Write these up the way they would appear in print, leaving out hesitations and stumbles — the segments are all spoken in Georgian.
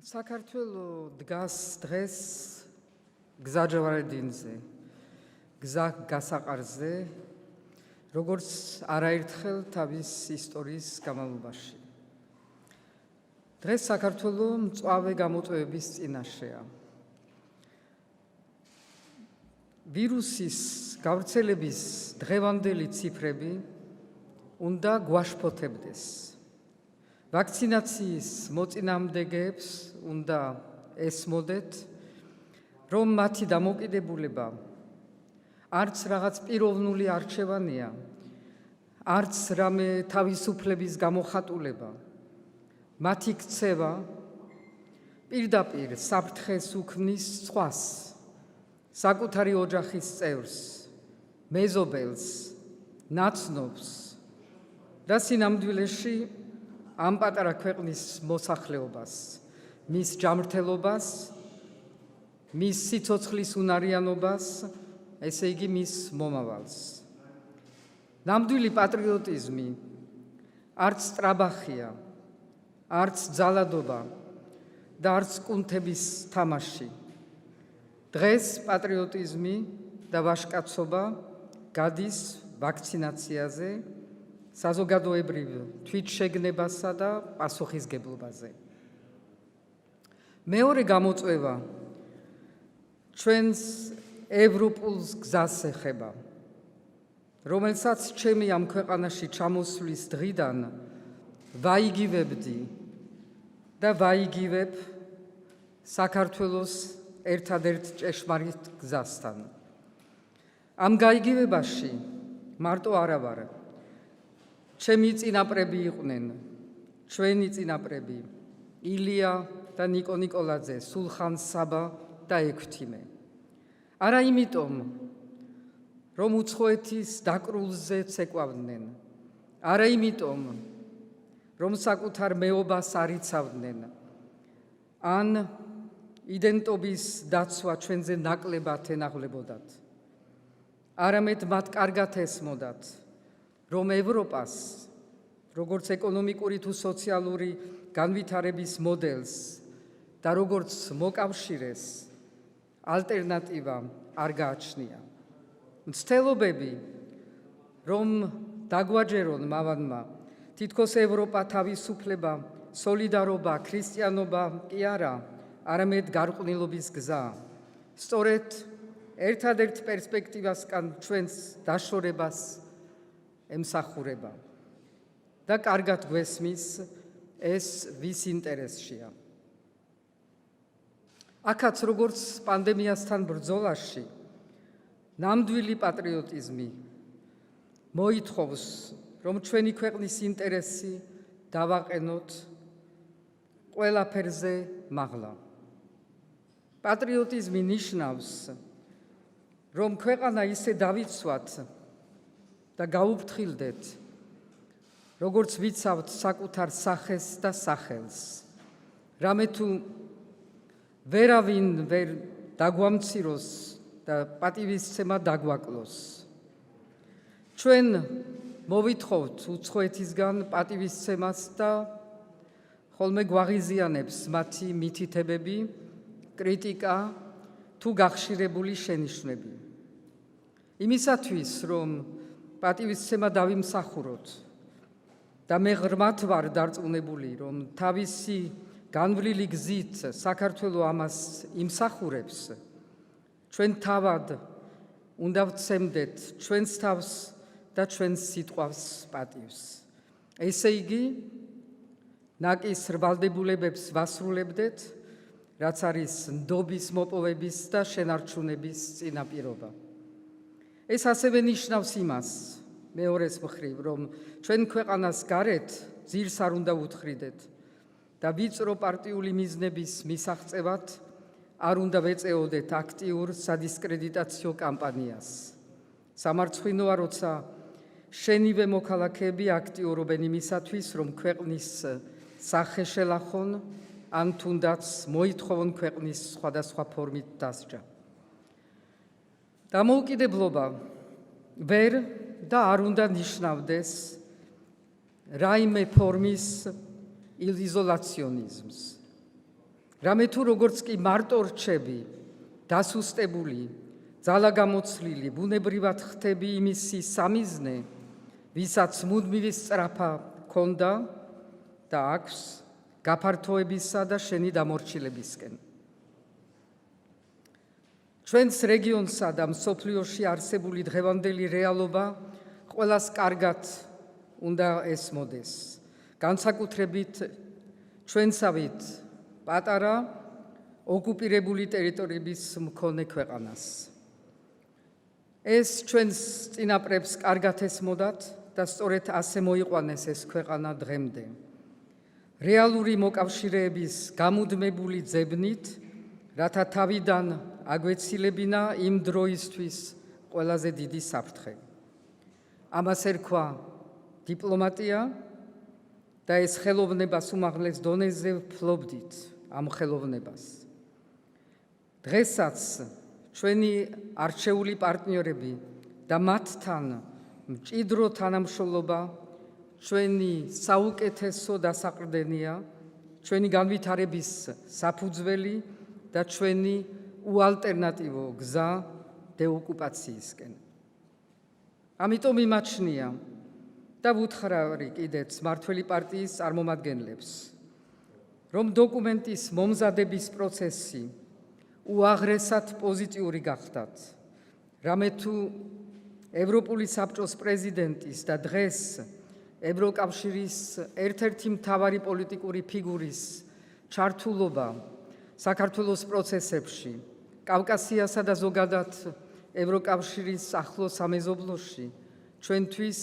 საქართველო დგას დღეს გზაჯვარედინზე, გზა გასაყარზე, როგორც არაერთხელ თავის ისტორიის განმავლობაში. დღეს საქართველო მწვავე გამოწვევების წინაშეა. ვირუსის გავრცელების დღევანდელი ციფრები უნდა გვაშფოთებდეს. ვაქცინაციის მოწინააღმდეგეებს უნდა ესმოდეთ, რომ მათი დამოუკიდებულება არც რაღაც პიროვნული არჩევანია, არც რამე თავისუფლების გამოხატულება. მათი ქცევა პირდაპირ საფრთხეს უქმნის სხვას, საკუთარი ოჯახის წევრს, მეზობელს, ნაცნობს და სინამდვილეში ამ პატარა ქვეყნის მოსახლეობას, მის ჯანმრთელობას, მის სიცოცხლის უნარიანობას, ესე იგი მის მომავალს. ნამდვილი პატრიოტიზმი არც სტრაბახია, არც ძალადობა და არც კუნთების თამაში. დღეს პატრიოტიზმი და ვაჟკაცობა გადის ვაქცინაციაზე, საზოგადოებრივ თვითშეგნებასა და პასუხისგებლობაზე. მეორე გამოწვევა ჩვენს ევროპულ გზას ეხება, რომელსაც ჩემი ამ ქვეყანაში ჩამოსვლის დღიდან ვაიგივებდი და ვაიგივებ საქართველოს ერთადერთ ჭეშმარიტ გზასთან. ამ გაიგივებაში მარტო არა ვარ. ჩემი წინაპრები იყვნენ, ჩვენი წინაპრები, ილია და ნიკო ნიკოლაძე, სულხან საბა და ექვთიმე. არა იმიტომ, რომ უცხოეთის დაკრულზე ცეკვავდნენ, არა იმიტომ, რომ საკუთარ მეობას არიცავდნენ, ან იდენტობის დაცვა ჩვენზე ნაკლებად ენაღლებოდათ. არამედ მათ კარგად ესმოდათ, რომ ევროპას, როგორც ეკონომიკური თუ სოციალური განვითარების მოდელს და როგორც მოკავშირეს, ალტერნატივა არ გააჩნია. მცდელობები, რომ დაგვაჯერონ მავანმა, თითქოს ევროპა თავისუფლება, სოლიდარობა, ქრისტიანობა კი არა, არამედ გარყვნილობის გზა. სწორედ ერთადერთ პერსპექტივასკან ჩვენს დაშორებას ემსახურება და კარგად გვესმის ეს ვის ინტერესშია. აქაც როგორც პანდემიასთან ბრძოლაში ნამდვილი პატრიოტიზმი მოითხოვს, რომ ჩვენი ქვეყნის ინტერესი დავაყენოთ ყველაფერზე მაღლა. პატრიოტიზმი ნიშნავს, რომ ქვეყანა ისე დავიცვათ და გაუფრთხილდეთ, როგორც ვიცავთ საკუთარ სახეს და სახელს. რამე თუ ვერავინ ვერ დაგვამციროს და პატივისცემა დაგვაკლოს. ჩვენ მოვითხოვთ უცხოეთისგან პატივისცემას და ხოლმე გვაღიზიანებს მათი მითითებები, კრიტიკა თუ გახშირებული შენიშვნები. იმისათვის, რომ პატივისცემა დავიმსახუროთ და მე ღრმად ვარ დარწმუნებული, რომ თავისი განვლილი გზით საქართველო ამას იმსახურებს, ჩვენ თავად უნდა ვცემდეთ ჩვენს თავს და ჩვენს სიტყვას პატივს. ესე იგი, ნაკის რვალდებულებებს ვასრულებდეთ, რაც არის ნდობის მოპოვების და შენარჩუნების წინაპირობა. ეს ასევე ნიშნავს იმას, მეორეს მხრივ, რომ ჩვენ ქვეყანას გარეთ ძირს არ უნდა უთხრიდეთ და ვიწრო პარტიული მიზნების მისაღწევად არ უნდა ვეწეოდეთ აქტიურ სადისკრედიტაციო კამპანიას. სამარცხვინოა, როცა შენივე მოქალაქეები აქტიურობენ იმისათვის, რომ ქვეყნის სახე შელახონ, ან თუნდაც მოითხოვონ ქვეყნის სხვადასხვა ფორმით დასჯა. დამოუკიდებლობა ვერ და არ უნდა ნიშნავდეს რაიმე ფორმის იზოლაციონიზმს. რამე თუ როგორც კი მარტო რჩები, დასუსტებული, ძალაგამოცლილი, ბუნებრივად ხდები იმისი სამიზნე, ვისაც მუდმივი სწრაფა ჰქონდა და აქვს გაფართოებისა და შენი დამორჩილებისკენ. ჩვენს რეგიონსა და მსოფლიოში არსებული დღევანდელი რეალობა ყველას კარგად უნდა ესმოდეს, განსაკუთრებით ჩვენსავით პატარა ოკუპირებული ტერიტორიების მქონე ქვეყანას. ეს ჩვენს წინაპრებს კარგად ესმოდათ და სწორედ ასე მოიყვანეს ეს ქვეყანა დღემდე. რეალური მოკავშირეების გამუდმებული ძებნით, რათა თავიდან აგვეცილებინა იმ დროისთვის ყველაზე დიდი საფრთხე. ამას ერქვა დიპლომატია და ეს ხელოვნებას უმაღლეს დონეზე ვფლობდით ამ ხელოვნებას. დღესაც ჩვენი არჩეული პარტნიორები და მათთან მჭიდრო თანამშრომლობა ჩვენი საუკეთესო დასაყრდენია, ჩვენი განვითარების საფუძველი და ჩვენი უალტერნატივო გზა დეოკუპაციისკენ. ამიტომ იმაჩნია და ვუთხრავი კიდეც მმართველი პარტიის წარმომადგენლებს, რომ დოკუმენტის მომზადების პროცესი უაღრესად პოზიტიური გახდათ, რამე თუ ევროპული საბჭოს პრეზიდენტის და დღეს ევროკავშირის ერთ-ერთი მთავარი პოლიტიკური ფიგურის ჩართულობა საქართველოს პროცესებში, კავკასიასა და ზოგადად ევროკავშირის ახლო სამეზობლოში ჩვენთვის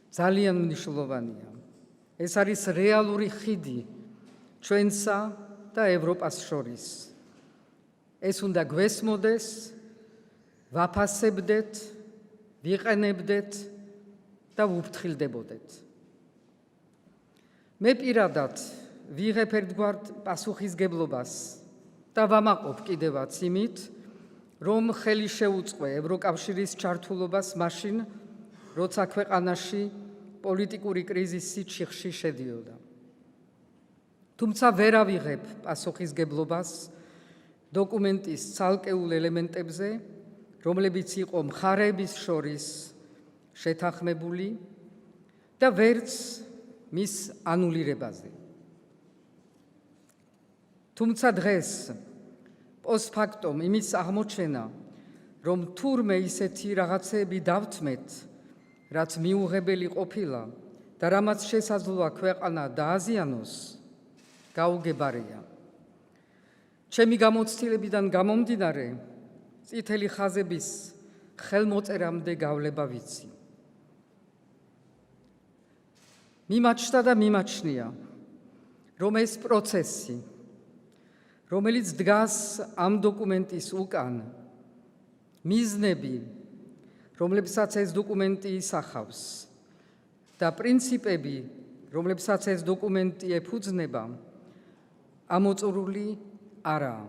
ძალიან მნიშვნელოვანია. ეს არის რეალური ხიდი ჩვენსა და ევროპას შორის. ეს უნდა გვესმოდეს, ვაფასებდეთ, ვიყენებდეთ და ვუფრთხილდებოდეთ. მე პირადად ვიღებ ერთგვარ პასუხისგებლობას და ვამაყობ კიდევაც იმით, რომ ხელი შეუწყო ევროკავშირის ჩართულობას მაშინ, როცა ქვეყანაში პოლიტიკური კრიზისი ჩიხში შედიოდა. თუმცა ვერ ავიღებ პასუხისგებლობას დოკუმენტის ცალკეულ ელემენტებზე, რომლებიც იყო მხარეების შორის შეთანხმებული და ვერც მის ანულირებაზე. თუმცა დღეს პოსტფაქტომ იმის აღმოჩენა, რომ თურმე ისეთი რაღაცეები დავთმეთ, რაც მიუღებელი ყოფილა და რამაც შესაძლოა ქვეყანა დააზიანოს, გაუგებარია. ჩემი გამოცდილებიდან გამომდინარე, წითელი ხაზების ხელმოწერამდე გავლება ვიცი. მიმაჩნდა და მიმაჩნია, რომ ეს პროცესი, რომელიც დგას ამ დოკუმენტის უკან, მიზნები, რომლებსაც ეს დოკუმენტი ისახავს და პრინციპები, რომლებსაც ეს დოკუმენტი ეფუძნება, ამოწურული არაა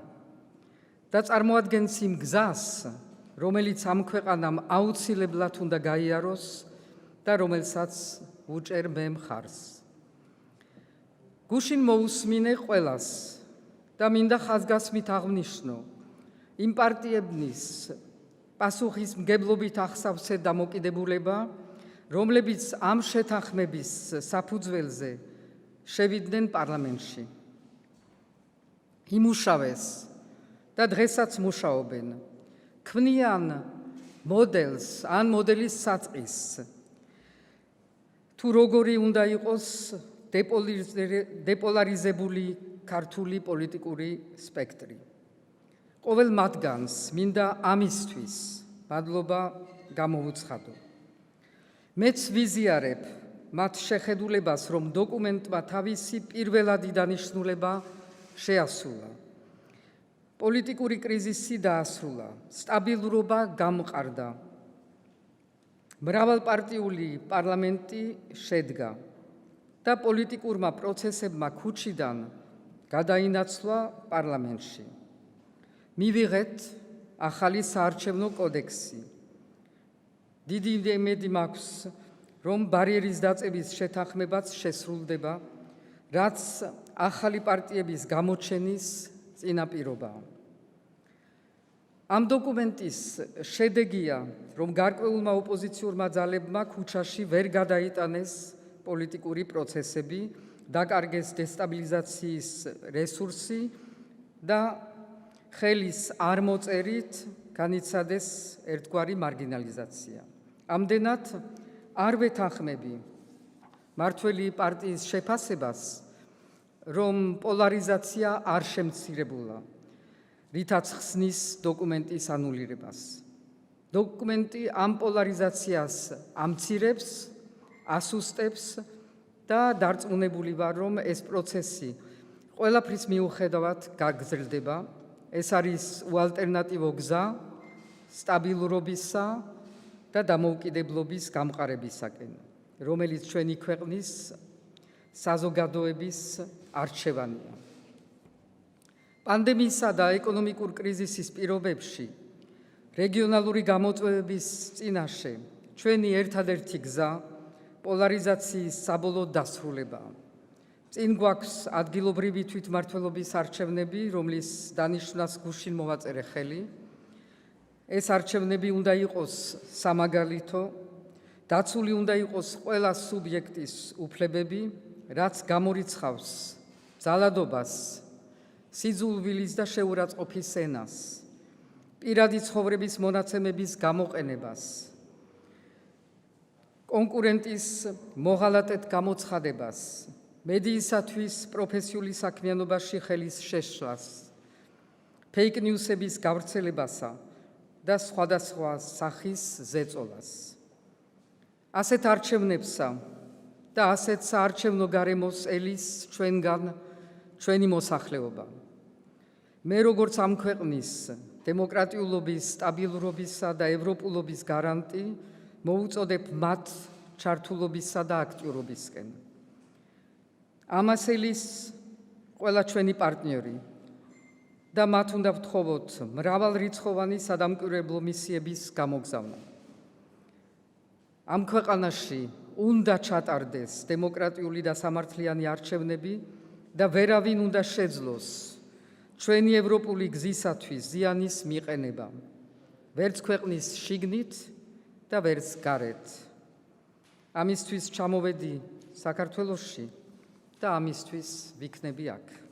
და წარმოადგენს იმ გზას, რომელიც ამ ქვეყანამ აუცილებლად უნდა გაიაროს და რომელსაც უჭერ მე მხარს. გუშინ მოусმინე ყველას და მინდა ხაზგასმით აღვნიშნო იმ პარტიების პასუხისმგებლობით ახსავსე დამოკიდებულება, რომლებიც ამ შეთანხმების საფუძველზე შევიდნენ პარლამენტში. იმუშავეს და დღესაც მუშაობენ. ქმნიან მოდელს ან მოდელის საწყისს, თუ როგორი უნდა იყოს დეპოლარიზებული ქართული პოლიტიკური სპექტრი. ყოველ მათგანს მინდა ამისთვის მადლობა გამოვუცხადო. მეც ვიზიარებ მათ შეხედულებას, რომ დოკუმენტმა თავისი პირველადი დანიშნულება შეასრულა. პოლიტიკური კრიზისი დაასრულა, სტაბილურობა გამყარდა. მრავალპარტიული პარლამენტი შედგა და პოლიტიკურმა პროცესებმა ქუჩიდან გადაინაცვლა პარლამენტში. მივიღეთ ახალი საარჩევნო კოდექსი. დიდი იმედი მაქვს, რომ ბარიერის დაწების შეთანხმებაც შესრულდება, რაც ახალი პარტიების გამოჩენის წინაპირობაა. ამ დოკუმენტის შედეგია, რომ გარკვეულმა ოპოზიციურმა ძალებმა ქუჩაში ვერ გადაიტანეს პოლიტიკური პროცესები, დაკარგეს დესტაბილიზაციის რესურსი და ხელის არ მოწერით განიცადეს ერთგვარი მარგინალიზაცია. ამდენად არ ვეთანხმები მართველი პარტიის შეფასებას, რომ პოლარიზაცია არ შემცირებულა, რითაც ხსნის დოკუმენტის ანულირებას. დოკუმენტი ამ პოლარიზაციას ამცირებს, ასუსტებს და დარწმუნებული ვარ, რომ ეს პროცესი ყველაფრის მიუხედავად გაგრძელდება. ეს არის უალტერნატივო გზა სტაბილურობისა და დამოუკიდებლობის გამყარებისაკენ, რომელიც ჩვენი ქვეყნის საზოგადოების არჩევანია. პანდემიისა და ეკონომიკურ კრიზისის პირობებში რეგიონალური გამოწვევების წინაშე ჩვენი ერთადერთი გზა პოლარიზაციის საბოლოო დასრულებაა. წინ გვაქვს ადგილობრივი თვითმმართველობის არჩევნები, რომლის დანიშვნას გუშინ მოვაწერე ხელი. ეს არჩევნები უნდა იყოს სამაგალითო, დაცული უნდა იყოს ყველა სუბიექტის უფლებები, რაც გამორიცხავს ძალადობას, სიძულვილის და შეურაცხყოფის ენას, პირადი ცხოვრების მონაცემების გამოყენებას, კონკურენტის მოღალატედ გამოცხადებას, მედიისათვის პროფესიული საქმიანობაში ხელის შეშლას, ფეიქ ნიუსების გავრცელებასა და სხვადასხვა სახის ზეწოლას. ასეთ არჩევნებსა და ასეთ საარჩევნო გარემოს ელის ჩვენგან ჩვენი მოსახლეობა. მე როგორც ამ ქვეყნის დემოკრატიულობის, სტაბილურობისა და ევროპულობის გარანტი მოუწოდებ მათ ჩართულობისა და აქტიურობისკენ. ამას ელის ყველა ჩვენი პარტნიორი და მათ უნდა ვთხოვოთ მრავალრიცხოვანი სადამკვირვებლო მისიების გამოგზავნა. ამ ქვეყანაში უნდა ჩატარდეს დემოკრატიული და სამართლიანი არჩევნები და ვერავინ უნდა შეძლოს ჩვენი ევროპული გზისათვის ზიანის მიყენება, ვერც ქვეყნის შიგნით და ვერც გარეთ. ამისთვის ჩამოვედი საქართველოში და ამისთვის ვიქნები აქ.